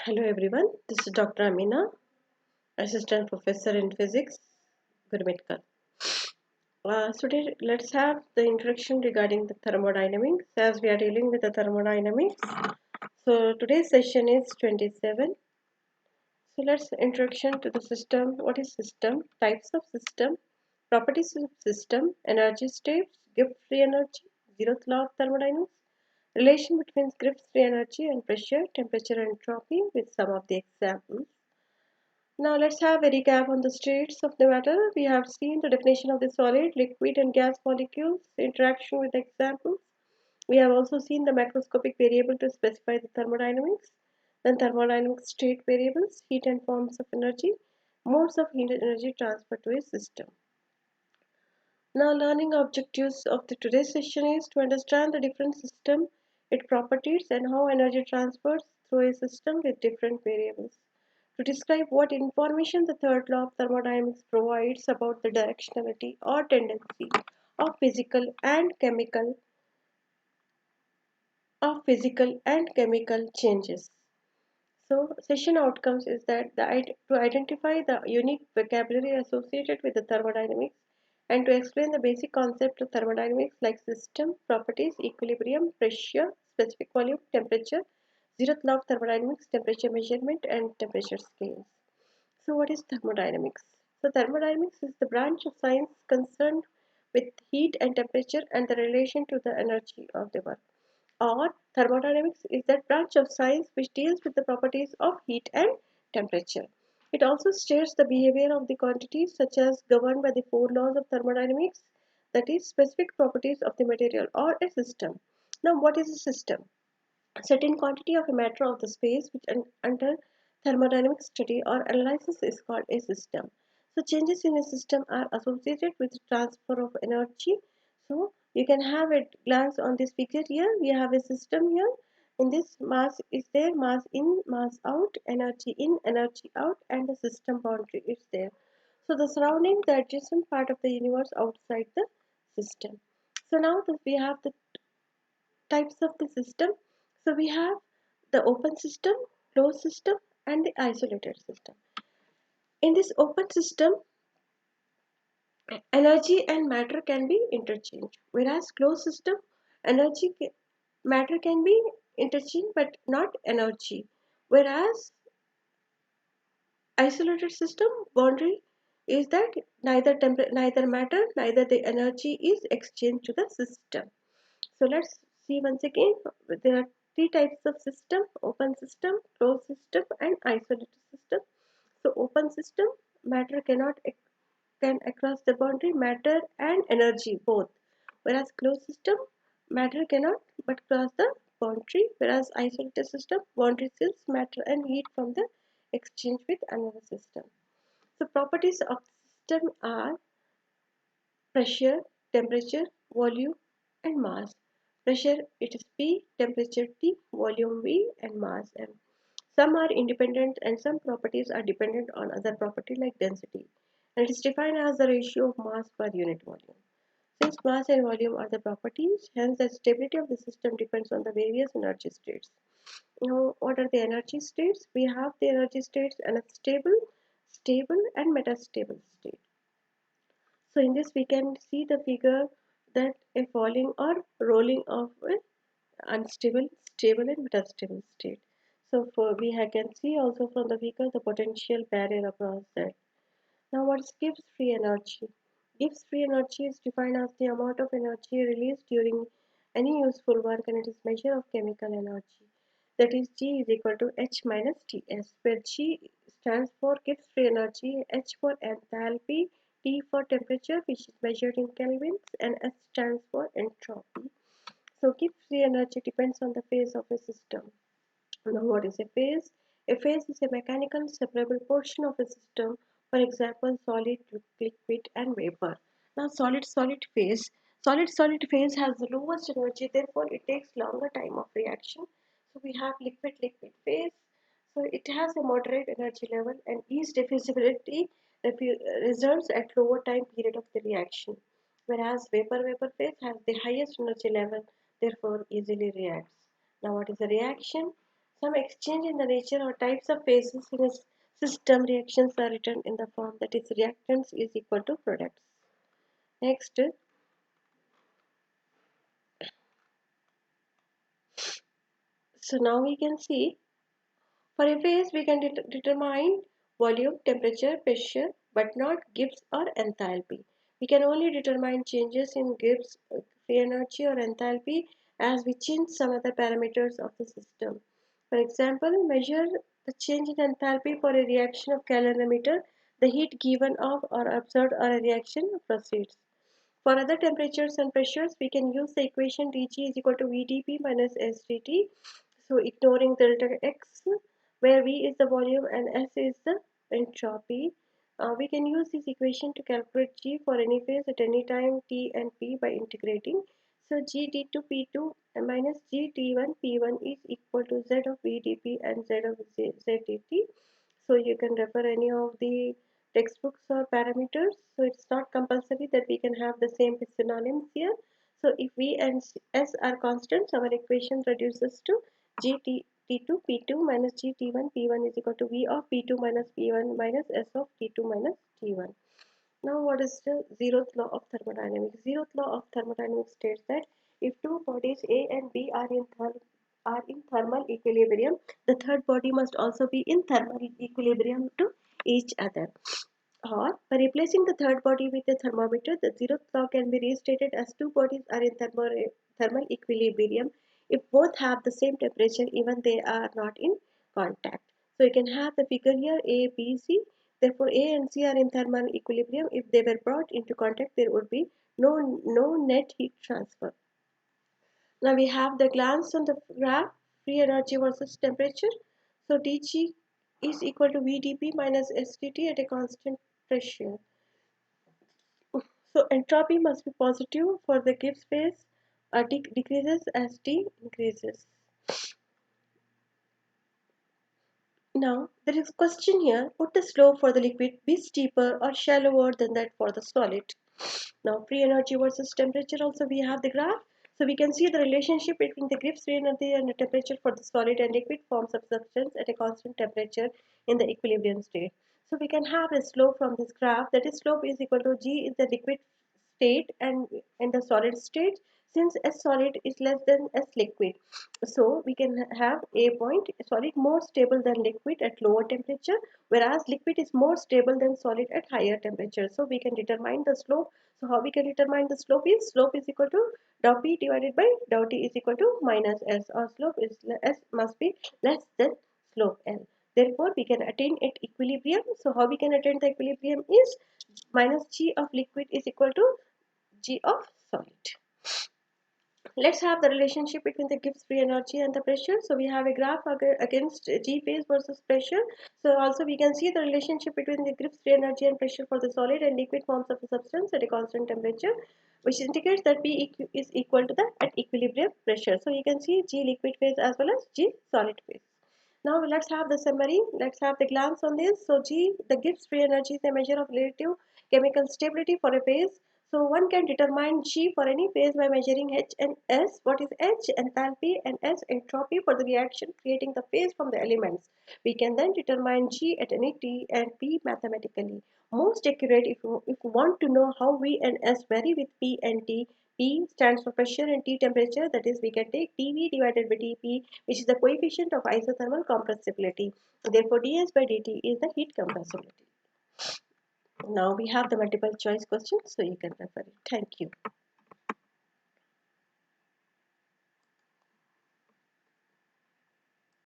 Hello everyone, this is Dr. Amina, Assistant Professor in Physics, Gurmetkar. Today let's have the introduction regarding the thermodynamics as we are dealing with the thermodynamics. So today's session is 27. So let's introduction to the system. What is system? Types of system, properties of system, energy states, Gibbs-free energy, zeroth law of thermodynamics, relation between Gibbs-free energy and pressure, temperature, and entropy with some of the examples. Now let's have a recap on the states of the matter. We have seen the definition of the solid, liquid and gas molecules, interaction with examples. We have also seen the macroscopic variable to specify the thermodynamics, then thermodynamic state variables, heat and forms of energy, modes of heat energy transfer to a system. Now learning objectives of the today's session is to understand the different system, its properties and how energy transfers through a system with different variables. To describe what information the third law of thermodynamics provides about the directionality or tendency of physical and chemical changes. So session outcomes is that to identify the unique vocabulary associated with the thermodynamics and to explain the basic concept of thermodynamics like system, properties, equilibrium, pressure, specific volume, temperature, zeroth law of thermodynamics, temperature measurement and temperature scales. So what is thermodynamics? So thermodynamics is the branch of science concerned with heat and temperature and the relation to the energy of the work. Or thermodynamics is that branch of science which deals with the properties of heat and temperature. It also states the behavior of the quantities such as governed by the four laws of thermodynamics, that is specific properties of the material or a system. Now what is a system? A certain quantity of a matter of the space which under thermodynamic study or analysis is called a system. So changes in a system are associated with transfer of energy. So you can have a glance on this figure here. We have a system here. In this, mass is there, mass in, mass out, energy in, energy out, and the system boundary is there. So the surrounding, the adjacent part of the universe outside the system. So now we have the types of the system. So we have the open system, closed system, and the isolated system. In this open system, energy and matter can be interchanged, whereas closed system, matter can be interchanged but not energy. Whereas isolated system boundary is that neither matter neither the energy is exchanged to the system. So let's see once again. There are three types of system: open system, closed system, and isolated system. So open system, matter can across the boundary, matter and energy both. Whereas closed system, matter cannot but cross the boundary. Whereas isolated system, boundary seals matter and heat from the exchange with another system. So properties of system are pressure, temperature, volume, and mass. Pressure it is P, temperature T, volume V, and mass M. Some are independent and some properties are dependent on other property like density. And it is defined as the ratio of mass per unit volume. Since mass and volume are the properties, hence the stability of the system depends on the various energy states. Now, what are the energy states? We have the energy states unstable, stable, and metastable state. So in this we can see the figure that a falling or rolling of an unstable, stable and metastable state. So for we can see also from the figure the potential barrier across that. Now what is Gibbs free energy? Gibbs free energy is defined as the amount of energy released during any useful work and it is measure of chemical energy. That is G is equal to H minus Ts, where G stands for Gibbs free energy, H for enthalpy, T for temperature, which is measured in kelvins, and S stands for entropy. So Gibbs free energy depends on the phase of a system. Now what is a phase? A phase is a mechanical separable portion of a system, for example solid, liquid and vapor. Now solid phase has the lowest energy, therefore it takes longer time of reaction. So we have liquid phase. So it has a moderate energy level and ease diffusibility results at lower time period of the reaction. Whereas vapor phase has the highest energy level, therefore easily reacts. Now what is a reaction? Some exchange in the nature or types of phases in a system reactions are written in the form that is reactants is equal to products. Next, so now we can see for a phase we can determine volume, temperature, pressure, but not Gibbs or enthalpy. We can only determine changes in Gibbs, free energy or enthalpy as we change some other parameters of the system. For example, measure the change in enthalpy for a reaction of calorimeter. The heat given off or absorbed or a reaction proceeds. For other temperatures and pressures, we can use the equation dG is equal to VdP minus SdT. So ignoring delta X, where V is the volume and S is the entropy. We can use this equation to calculate G for any phase at any time T and P by integrating. So G T2 P2 minus G T1 P1 is equal to Z of VdP and Z of ZdT. So you can refer any of the textbooks or parameters. So it's not compulsory that we can have the same synonyms here. So if V and S are constants, our equation reduces to G T2 P2 minus G T1 P1 is equal to V of P2 minus P1 minus S of T2 minus T1. Now what is the zeroth law of thermodynamics? Zeroth law of thermodynamics states that if two bodies A and B are in thermal equilibrium, the third body must also be in thermal equilibrium to each other. Or by replacing the third body with a thermometer, the zeroth law can be restated as two bodies are in thermal equilibrium if both have the same temperature even they are not in contact. So you can have the figure here A, B, C. Therefore, A and C are in thermal equilibrium. If they were brought into contact, there would be no net heat transfer. Now we have the glance on the graph, free energy versus temperature. So dG is equal to VdP minus SdT at a constant pressure. So entropy must be positive for the Gibbs phase decreases as T increases. Now there is a question here, would the slope for the liquid be steeper or shallower than that for the solid? Now free energy versus temperature also we have the graph. So we can see the relationship between the Gibbs free energy and the temperature for the solid and liquid forms of substance at a constant temperature in the equilibrium state. So we can have a slope from this graph, that is slope is equal to G in the liquid state and in the solid state, since S solid is less than S liquid. So we can have a point solid more stable than liquid at lower temperature, whereas liquid is more stable than solid at higher temperature. So we can determine the slope. So how we can determine the slope is equal to dou P divided by dou T is equal to minus S, or slope is S must be less than slope L. Therefore, we can attain at equilibrium. So how we can attain the equilibrium is minus G of liquid is equal to G of solid. Let's have the relationship between the Gibbs free energy and the pressure. So we have a graph against G phase versus pressure. So also we can see the relationship between the Gibbs free energy and pressure for the solid and liquid forms of the substance at a constant temperature, which indicates that P is equal to the at equilibrium pressure. So you can see G liquid phase as well as G solid phase. Now let's have the summary. Let's have the glance on this. So G, the Gibbs free energy is a measure of relative chemical stability for a phase. So one can determine G for any phase by measuring H and S. What is H? Enthalpy, and S entropy for the reaction creating the phase from the elements. We can then determine G at any T and P mathematically. Most accurate if you want to know how V and S vary with P and T. P stands for pressure and T temperature, that is we can take dV divided by dP, which is the coefficient of isothermal compressibility. Therefore ds by dt is the heat compressibility. Now we have the multiple choice questions, so you can refer it. Thank you.